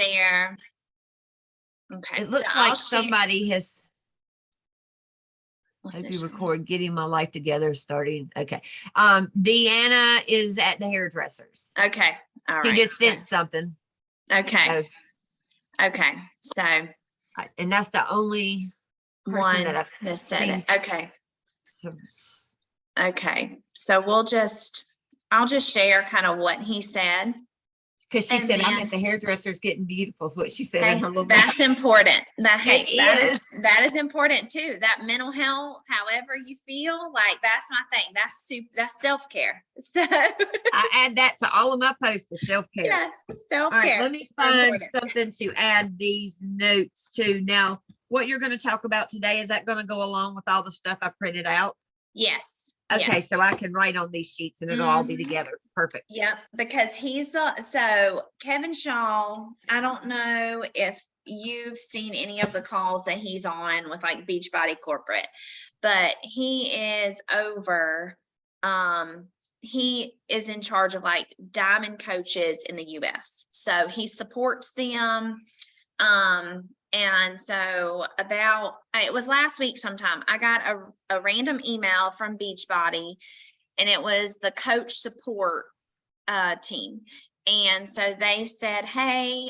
there. Okay. It looks so like I'll share- somebody has, What's hope this you one? record, getting my life together, starting. Okay. Deanna is at the hairdressers. Okay. All right. She just sent something. Okay. So, Okay. So and that's the only person one that I've that said seen. it. Okay. So, Okay. So I'll just share kind of what he said. because she And said, I'm then- at the hairdressers getting beautiful, is what she said in Hey, her little. that's important. It That is important too. That mental health, however you feel, like that's my thing. That's self-care. So I add that to all of my posts, the self-care. yes, All self-care. right, let me Super find important. something to add these notes to. Now, what you're going to talk about today, is that going to go along with all the stuff I printed out? Yes. Okay, yes. so I can write on these sheets and it'll all be Mhm. together. Perfect. Yep, because so Kevin Shaw, I don't know if you've seen any of the calls that he's on with like Beachbody Corporate, but he is he is in charge of like diamond coaches in the US. So he supports them. And so it was last week sometime, I got a random email from Beachbody, and it was the coach support team. And so they said, hey,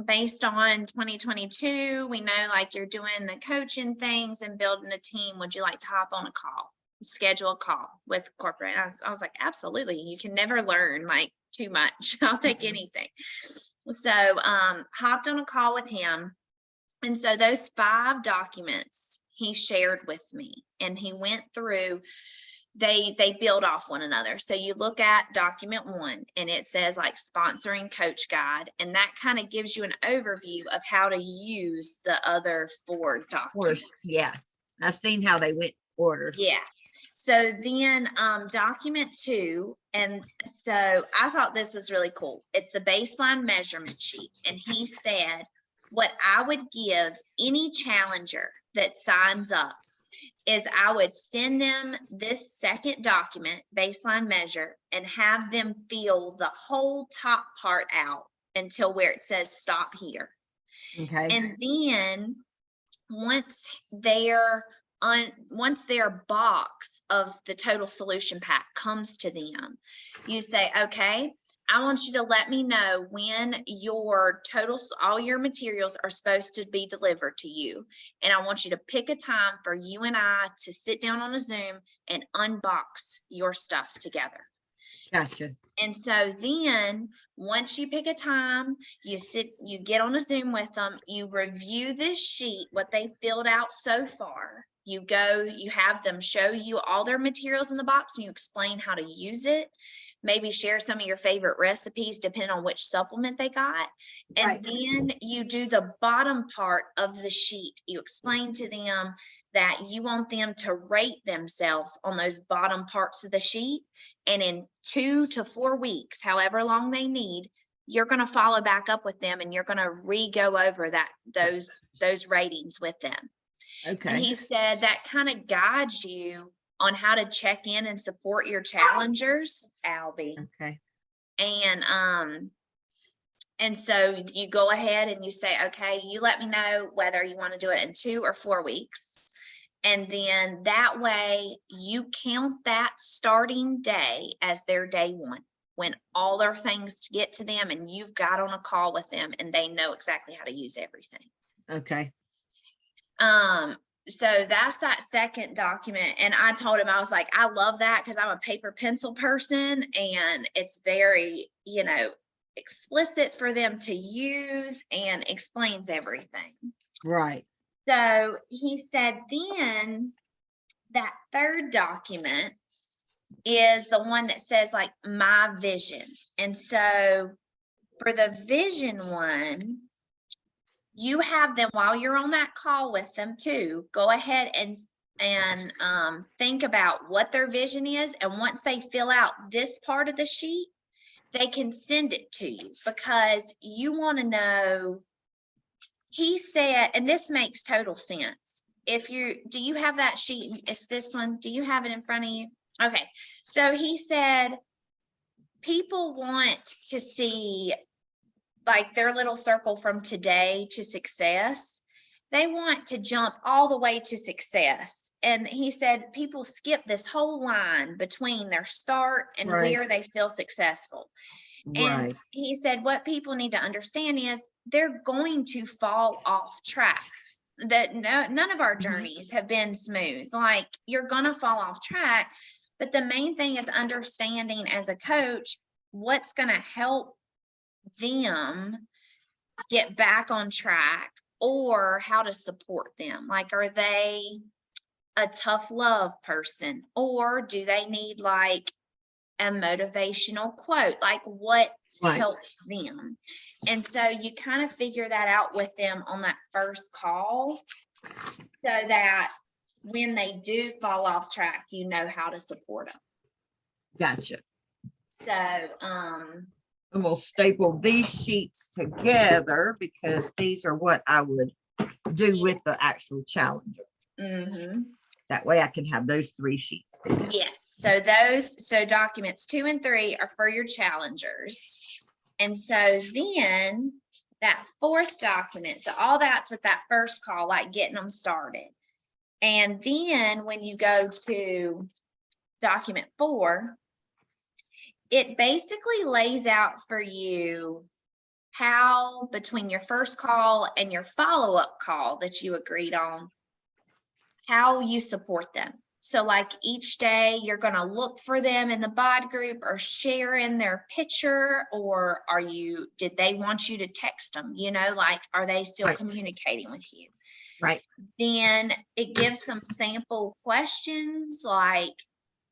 based on 2022, we know like you're doing the coaching things and building a team. Would you like to hop on a call, schedule a call with corporate? And I was like, absolutely. You can never learn like too much. I'll take anything. So hopped on a call with him. And so those 5 documents he shared with me, and he went through, they build off one another. So you look at document 1 and it says like sponsoring coach guide, and that kind of gives you an overview of how to use the other 4 documents. Yeah, I've seen how they went ordered. Yeah. So then document 2, and so I thought this was really cool. It's the baseline measurement sheet, and he said what I would give any challenger that signs up is I would send them this second document, baseline measure, and have them fill the whole top part out until where it says stop here. Okay. And then once their box of the total solution pack comes to them, you say, okay, I want you to let me know when all your materials are supposed to be delivered to you. And I want you to pick a time for you and I to sit down on a Zoom and unbox your stuff together. Gotcha. And so then once you pick a time, you get on a Zoom with them, you review this sheet, what they filled out so far. You have them show you all their materials in the box, and you explain how to use it. Maybe share some of your favorite recipes depending on which supplement they got. And Right. then you do the bottom part of the sheet. You explain to them that you want them to rate themselves on those bottom parts of the sheet. And in 2 to 4 weeks, however long they need, you're going to follow back up with them, and you're going to go over those ratings with them. Okay. And he said that kind of guides you on how to check in and support your challengers, Albie. Okay. And so you go ahead and you say, okay, you let me know whether you want to do it in 2 or 4 weeks. And then that way you count that starting day as their day 1, when all their things get to them and you've got on a call with them and they know exactly how to use everything. Okay. So that's that second document. And I told him, I was like, I love that because I'm a paper pencil person, and it's very, explicit for them to use and explains everything. Right. So he said then that third document is the one that says like my vision. And so for the vision one, you have them, while you're on that call with them too, go ahead and think about what their vision is. And once they fill out this part of the sheet, they can send it to you, because you want to know, he said, and this makes total sense. Do you have that sheet? It's this one. Do you have it in front of you? Okay. So he said, people want to see like their little circle from today to success, they want to jump all the way to success. And he said people skip this whole line between their start and Right. where they feel successful. And Right. he said what people need to understand is they're going to fall off track. That none of our journeys have been smooth. Like you're going to fall off track. But the main thing is understanding as a coach what's going to help them get back on track, or how to support them. Like, are they a tough love person, or do they need like a motivational quote? Like what Right. helps them? And so you kind of figure that out with them on that first call, so that when they do fall off track, you know how to support them. Gotcha. So, And we'll staple these sheets together because these are what I would do with the actual challenger. mhm. That way I can have those 3 sheets together. Yes, so documents 2 and 3 are for your challengers. And so then that 4th document, so all that's with that first call, like getting them started. And then when you go to document 4, it basically lays out for you how between your first call and your follow-up call that you agreed on, how you support them. So like each day you're going to look for them in the bod group or sharing their picture, or did they want you to text them? Like, are they still Right. communicating with you? Right. Then it gives some sample questions like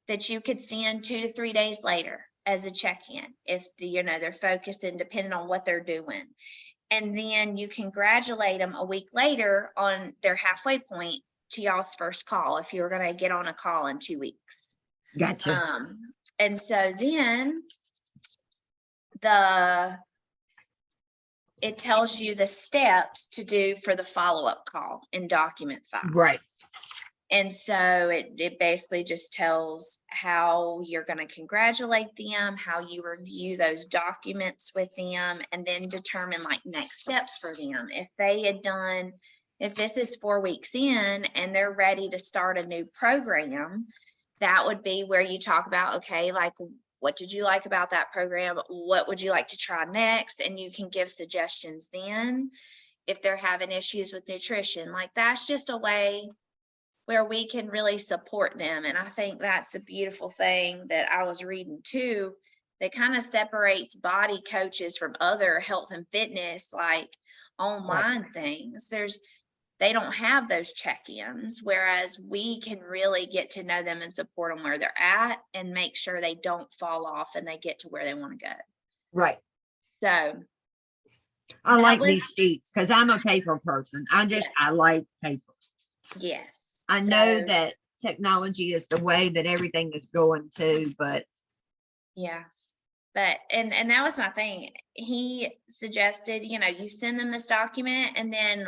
that you could send 2 to 3 days later as a check-in if they're focused and depending on what they're doing. And then you congratulate them a week later on their halfway point to y'all's first call if you're going to get on a call in 2 weeks. Gotcha. And so then it tells you the steps to do for the follow-up call in document 5. Right. And so it basically just tells how you're going to congratulate them, how you review those documents with them, and then determine like next steps for them. If this is 4 weeks in and they're ready to start a new program, that would be where you talk about, okay, like, what did you like about that program? What would you like to try next? And you can give suggestions then. If they're having issues with nutrition, like that's just a way where we can really support them. And I think that's a beautiful thing that I was reading too, that kind of separates body coaches from other health and fitness, like online things. They don't have those check-ins, whereas we can really get to know them and support them where they're at and make sure they don't fall off and they get to where they want to go. Right. So I like these sheets because I'm a paper person. I like paper. Yes. I know that technology is the way that everything is going to, but yeah. But and that was my thing. He suggested, you send them this document, and then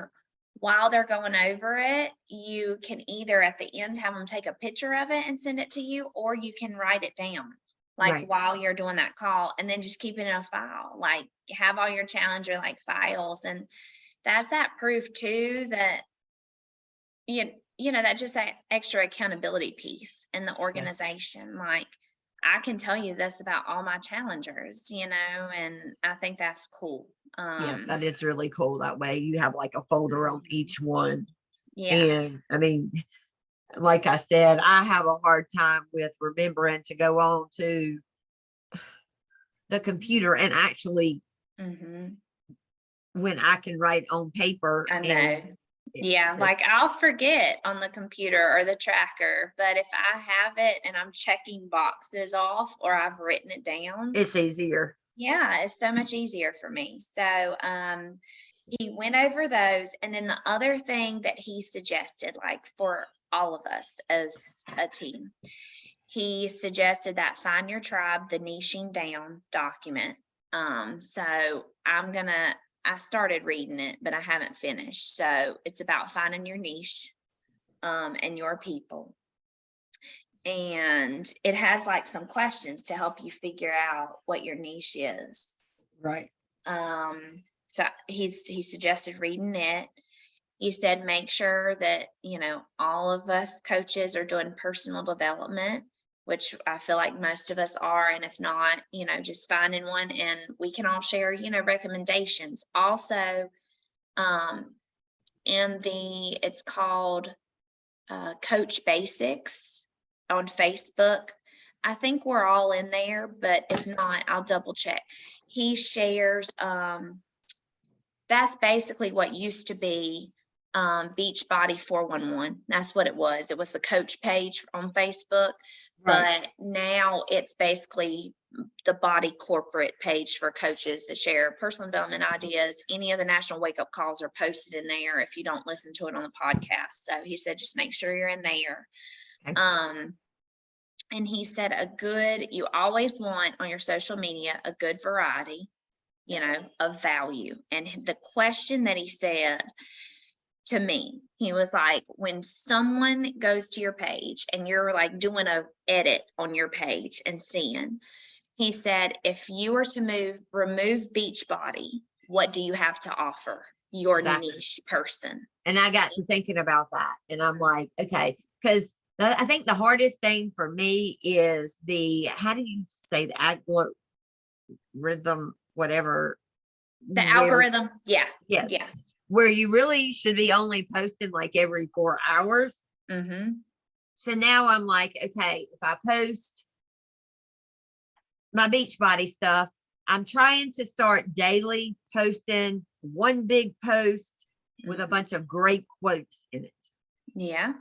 while they're going over it, you can either at the end have them take a picture of it and send it to you, or you can write it down like Right. while you're doing that call, and then just keep it in a file, like have all your challenger like files. And that's that proof too that that just that extra accountability piece in the organization. Like I can tell you this about all my challengers, and I think that's cool. Yeah, that is really cool. That way you have like a folder on each one. Yeah. And I mean, like I said, I have a hard time with remembering to go on to the computer and actually when I can write on paper. I know. Yeah, like I'll forget on the computer or the tracker, but if I have it and I'm checking boxes off or I've written it down, it's easier. Yeah, it's so much easier for me. So he went over those, and then the other thing that he suggested, like for all of us as a team, he suggested that Find Your Tribe, the niching down document. So I started reading it, but I haven't finished. So it's about finding your niche and your people. And it has like some questions to help you figure out what your niche is. Right. So he suggested reading it. He said, make sure that, all of us coaches are doing personal development, which I feel like most of us are. And if not, just finding one and we can all share, recommendations. Also, it's called Coach Basics on Facebook. I think we're all in there, but if not, I'll double check. He shares, that's basically what used to be Beachbody 411. That's what it was. It was the coach page on Facebook, Right. but now it's basically the body corporate page for coaches that share personal development ideas. Any of the national wake up calls are posted in there if you don't listen to it on the podcast. So he said, just make sure you're in there. Okay. And he said you always want on your social media a good variety, of value. And the question that he said to me, he was like, when someone goes to your page and you're like doing a edit on your page and seeing, he said, if you were to remove Beachbody, what do you have to offer your Exactly. niche person? And I got to thinking about that, and I'm like, okay, because I think the hardest thing for me is how do you say the algorithm, whatever. The algorithm. Yeah. Yes. Yeah. Where you really should be only posting like every 4 hours. Mm-hmm. So now I'm like, okay, if I post my Beachbody stuff, I'm trying to start daily posting one big post with a bunch of great quotes in it. Yeah.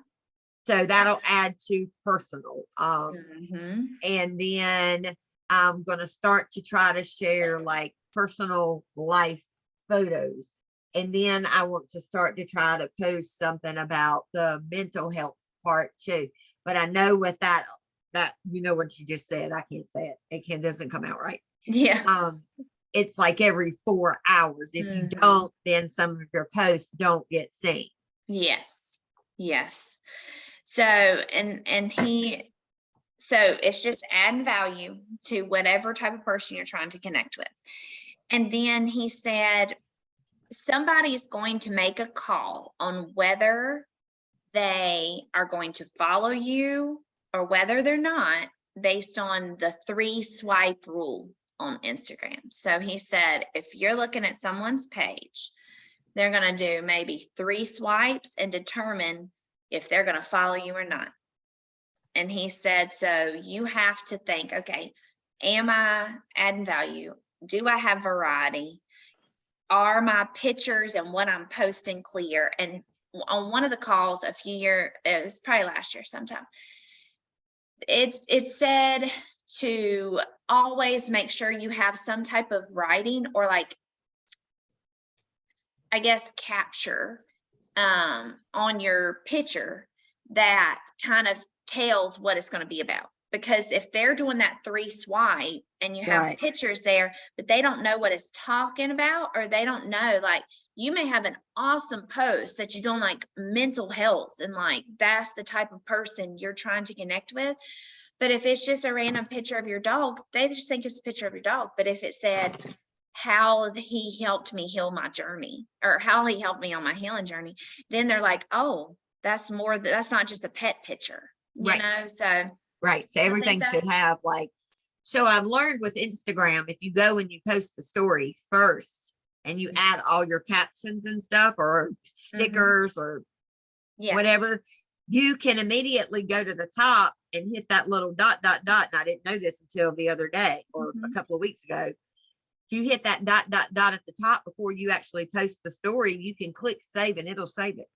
So that'll add to personal. Mm-hmm. And then I'm going to start to try to share like personal life photos. And then I want to start to try to post something about the mental health part too. But I know with that what you just said, I can't say it. It doesn't come out right. Yeah. It's like every 4 hours. If you don't, then some of your posts don't get seen. Yes. Yes. So, so it's just adding value to whatever type of person you're trying to connect with. And then he said, somebody's going to make a call on whether they are going to follow you or whether they're not, based on the 3 swipe rule on Instagram. So he said, if you're looking at someone's page, they're going to do maybe 3 swipes and determine if they're going to follow you or not. And he said, so you have to think, okay, am I adding value? Do I have variety? Are my pictures and what I'm posting clear? And on one of the calls it was probably last year sometime, it said to always make sure you have some type of writing or like, I guess, capture on your picture that kind of tells what it's going to be about. Because if they're doing that 3 swipe and you have pictures there, but they don't know what it's talking about, or they don't know, like, you may have an awesome post that you're doing like mental health and like that's the type of person you're trying to connect with. But if it's just a random picture of your dog, they just think it's a picture of your dog. But if it said how he helped me heal my journey or how he helped me on my healing journey, then they're like, oh, that's not just a pet picture, so. Right. So everything should have so I've learned with Instagram, if you go and you post the story first and you add all your captions and stuff or stickers or whatever, you can immediately go to the top and hit that little dot, dot, dot. And I didn't know this until the other day or a couple of weeks ago. If you hit that dot, dot, dot at the top before you actually post the story, you can click save and it'll save it.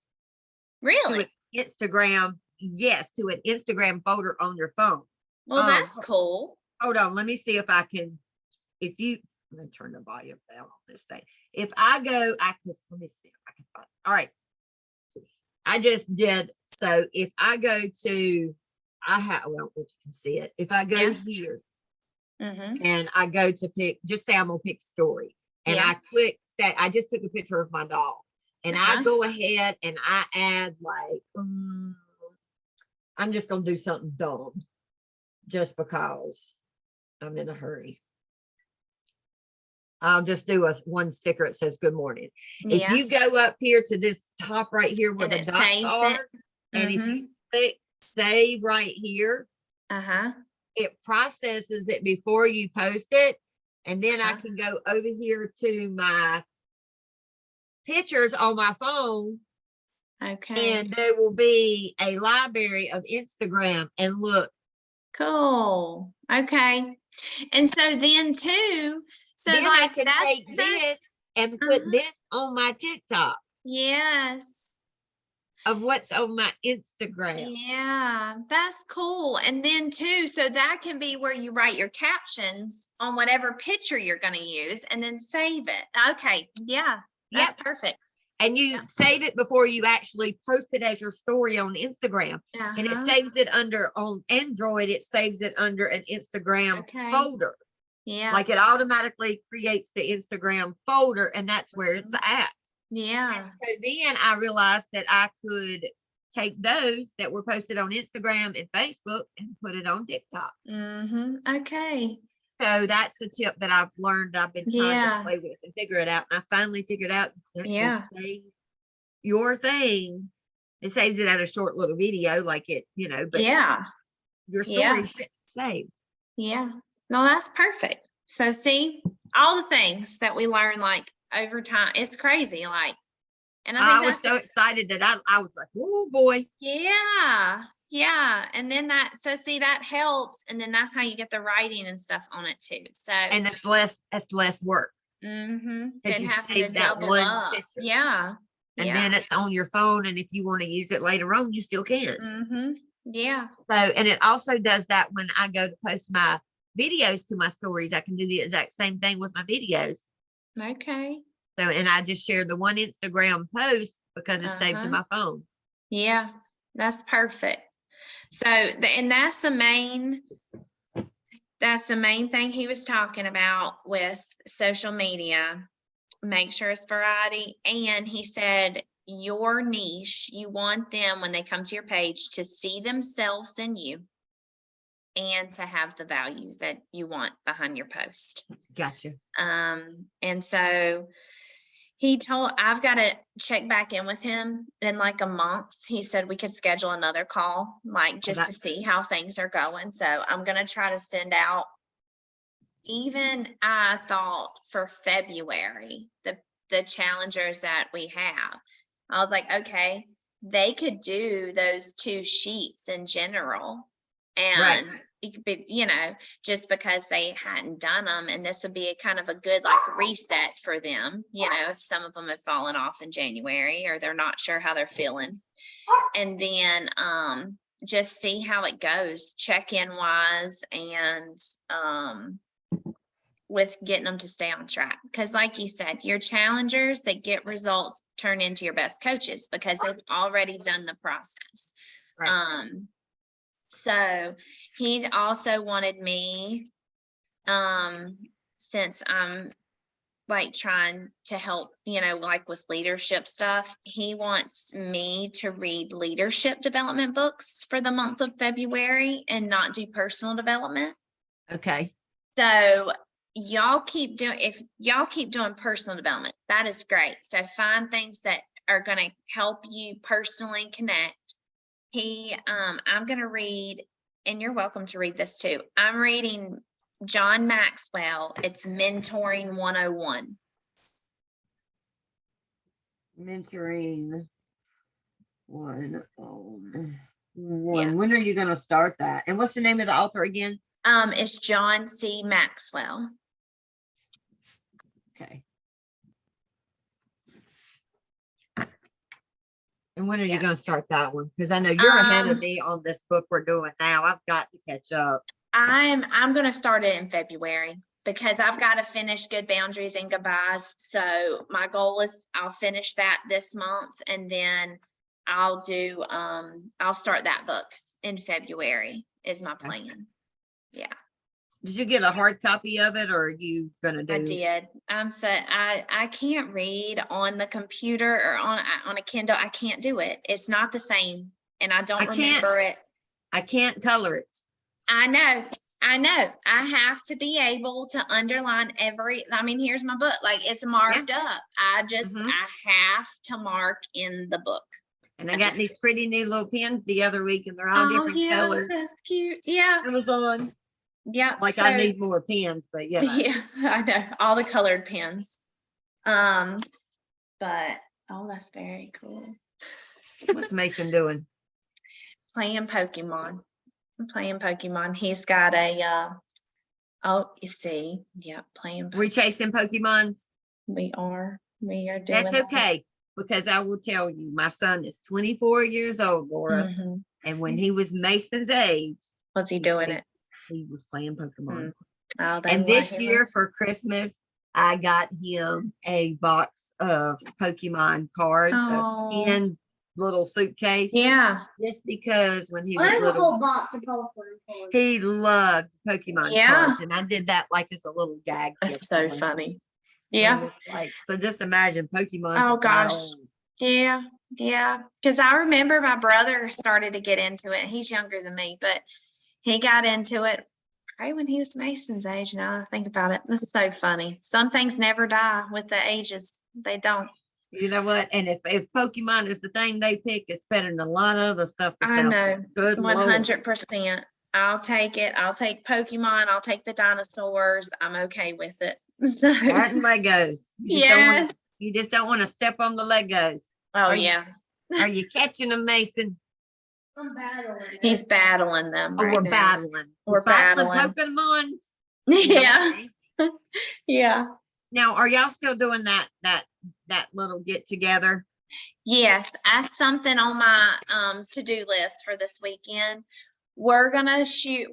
Really? To Instagram. Yes, to an Instagram folder on your phone. Well, that's cool. Hold on, let me see if I can. Let me turn the volume down on this thing. If I go, let me see if I can find. All right, I just did. So if I go to, you can see it. If I go here and I go to pick, just say I'm gonna pick story, and I click. Say I just took a picture of my dog, and I go ahead and I add like. I'm just going to do something dumb just because I'm in a hurry. I'll just do one sticker. It says good morning. If Yeah, you go up here to this top right here where and the it dots saves are, it. and if Mm-hmm. you click save right here, Uh-huh. it processes it before you post it. And then I Uh-huh. can go over here to my pictures on my phone, Okay. and there will be a library of Instagram. And look, Cool. Okay. And so then too, so then I like can take this and put uh-huh. this on my TikTok Yes. of what's on my Instagram. Yeah, that's cool. And then too, so that can be where you write your captions on whatever picture you're going to use and then save it. Okay. Yeah, that's Yep. perfect. And you save it before you actually post it as your story on Instagram. And it Uh-huh. saves it under, on Android, it saves it under an Instagram Okay. folder. Yeah. Like it automatically creates the Instagram folder, and that's where it's at. Yeah. And so then I realized that I could take those that were posted on Instagram and Facebook and put it on TikTok. Mm-hmm. Okay. So that's a tip that I've learned. I've been trying Yeah. to play with and figure it out. And I finally figured out you can Yeah. actually save your thing. It saves it at a short little video, like it, you know, but Yeah. your Yeah. story should save. Yeah. No, that's perfect. So see, all the things that we learn like over time, it's crazy. Like, and I think I was so excited that I was like, oh boy. yeah. Yeah. And then so see, that helps. And then that's how you get the writing and stuff on it too. So, And it's less work. mm-hmm. Because Then you've having to saved that double one up. picture. Yeah. And Yeah. then it's on your phone. And if you want to use it later on, you still can. Mm-hmm. Yeah. So, and it also does that when I go to post my videos to my stories. I can do the exact same thing with my videos. Okay. So, and I just share the one Instagram post because it's saved to Uh-huh. my phone. Yeah, that's perfect. So, and that's the main thing he was talking about with social media. Make sure it's variety. And he said, your niche, you want them when they come to your page to see themselves in you and to have the value that you want behind your post. Gotcha. And so I've got to check back in with him in like a month. He said we could schedule another call, like just to see how things are going. So I'm going to try to send out, even I thought for February, the challengers that we have, I was like, okay, they could do those 2 sheets in general. And it could be, just because they hadn't done them, and this would be a kind of a good like reset for them, if some of them have fallen off in January or they're not sure how they're feeling. And then just see how it goes, check-in wise, and with getting them to stay on track. Because like you said, your challengers that get results turn into your best coaches because they've already done the process. Right. So he also wanted me, since I'm like trying to help, like with leadership stuff, he wants me to read leadership development books for the month of February and not do personal development. Okay. So if y'all keep doing personal development, that is great. So find things that are going to help you personally connect. I'm going to read, and you're welcome to read this too. I'm reading John Maxwell. It's Mentoring 101. Mentoring 101. Yeah. When are you going to start that? And what's the name of the author again? It's John C. Maxwell. Okay. And when are you going to start that one? Because I know you're ahead of me on this book we're doing now. I've got to catch up. I'm going to start it in February because I've got to finish Good Boundaries and Goodbyes. So my goal is I'll finish that this month, and then I'll start that book in February is my plan. Yeah. Did you get a hard copy of it, or are you going to do? I did. I can't read on the computer or on a Kindle. I can't do it. It's not the same. And I don't remember it. I can't color it. I know. I know, I have to be able to underline I mean, here's my book, like it's marked up. Mhm. I have to mark in the book. And I I got just- these pretty new little pens the other week and they're all Oh, different yeah, colors. that's cute. Yeah, Amazon. yeah. Like I need more pens, but yeah. Yeah, I know, all the colored pens. But, oh, that's very cool. What's Mason doing? Playing Pokemon. I'm playing Pokemon. He's got a, oh, you see, yeah, playing. We chasing Pokemons? We are doing That's that. okay, because I will tell you, my son is 24 years old, Laura. Mhm. And when he was Mason's age, Was he doing it? he was playing Pokemon. Oh, they And like this it, year right? for Christmas, I got him a box of Pokemon cards, Oh. a 10 little suitcase. Yeah, Just because when he I was have a little, whole box of Pokemon cards. he loved Pokemon Yeah. cards, and I did that like as a little gag. that's gift so for him. funny. And Yeah, it's like, so just imagine Pokemon. Oh, gosh. yeah, yeah. Because I remember my brother started to get into it. He's younger than me, but he got into it right when he was Mason's age. Now I think about it, this is so funny. Some things never die with the ages. They don't. You know what? And if Pokemon is the thing they pick, it's better than a lot of other stuff. That's I out know, there. Good Lord. 100%. I'll take it. I'll take Pokemon. I'll take the dinosaurs. I'm okay with it. So, That and Legos. yes. You just don't want to step on the Legos. Oh, Are you- yeah. Are you catching them, Mason? I'm battling. He's battling them Oh, right we're now. battling. We're battling. Pokemons. Yeah, Okay. yeah. Now, are y'all still doing that little get together? Yes, as something on my to-do list for this weekend. We're gonna shoot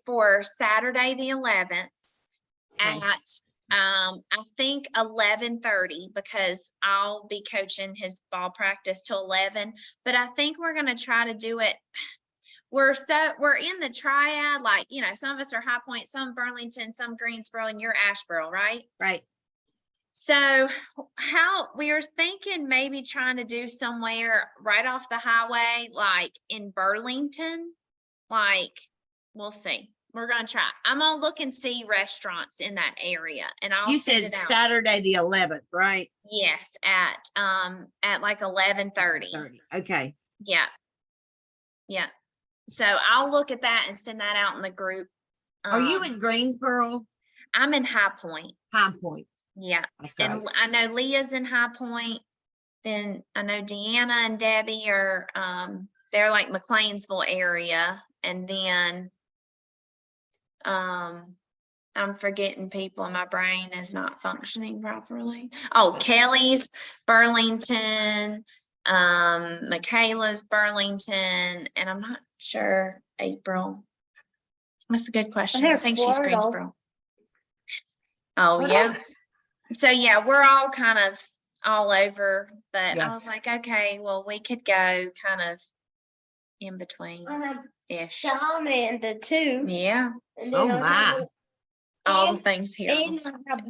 for Saturday the 11th Okay. at I think 11:30, because I'll be coaching his ball practice till 11, but I think we're gonna try to do it. We're in the triad, like, you know, some of us are High Point, some Burlington, some Greensboro, and you're Asheboro, right? Right. So how we were thinking maybe trying to do somewhere right off the highway, like in Burlington, like we'll see. We're gonna try. I'm gonna look and see restaurants in that area, and I'll You send said it out. Saturday the 11th, right? Yes, at like 11:30. 30. Okay. Yeah. Yeah. So I'll look at that and send that out in the group. Are you in Greensboro? I'm in High Point. High Point. Yeah. That's And right. I know Leah's in High Point. Then I know Deanna and Debbie are they're like McLeansville area. And then I'm forgetting people and my brain is not functioning properly. Oh, Kelly's Burlington, Michaela's Burlington, and I'm not sure April. That's a good question. I here's think she's Florida. Greensboro. Oh, What yeah. is- So yeah, we're all kind of all over, but Yeah. I was like, okay, well, we could go kind of in between I have ish. Salamander too. Yeah, And Oh, then I have my. all the and- things here. and I have